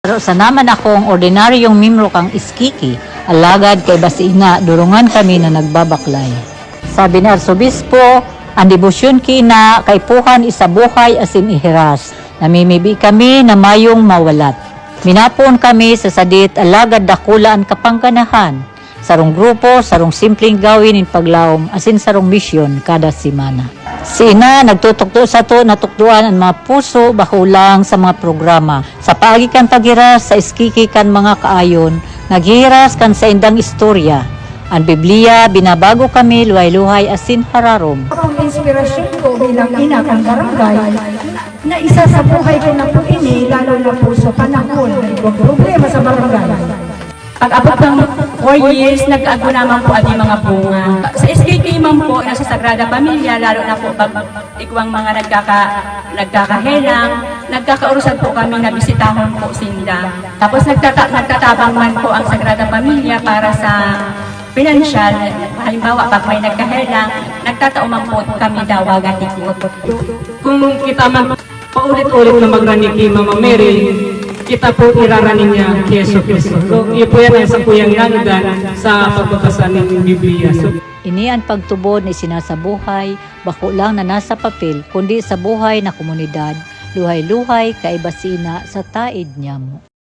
Pero sa naman akong ordinaryong mimro kang iskiki, alagad kay basina, durungan kami na nagbabaklay. Sabi ni Arsobispo, ang debosyon kina kay puhan isabuhay asin ihiras. Namimibi kami na mayong mawalat. Minapon kami sa sadit alagad dakula ang kapangganahan. Sarong grupo, sarong simpleng gawin in paglaom asin sarong misyon kada semana. Si Ina nagtutukdo sa to natukduan ang mga puso bakulang sa mga programa. Sa paagi kan paghiras sa iskiki kan mga kaayon, naghiras kan sa indang istorya. Ang Biblia, binabago kami luhay-luhay asin hararom. Ang inspirasyon ko bilang ina ng barangay na isa sa buhay ko na po ini, lalo na po sa panahon na ibang problema sa barangay. Pag-abot ng 4 years, nag-ago naman po ang mga bunga. Sa SKK man po, nasa Sagrada Pamilya, lalo na po pag iguang mga nagkakahelang, nagkakaurusan po kami na bisitahon po sinda. Tapos nagtatabang man po ang Sagrada Pamilya para sa pinansyal. Halimbawa, pag may nagkahelang, nagtatauman po kami dawagan ikot. Kung kita man paulit-ulit na magraning kay Mama Mary, kita po iraraning niya kay Yeso Cristo. So, iyo po yan ang sa kuyang nangdan sa pagbabasa ng Biblia. So, Ini ang pagtubod ni sinasabuhay, bako lang na nasa papel, kundi sa buhay na komunidad, luhay-luhay kay basina sa taid niya mo.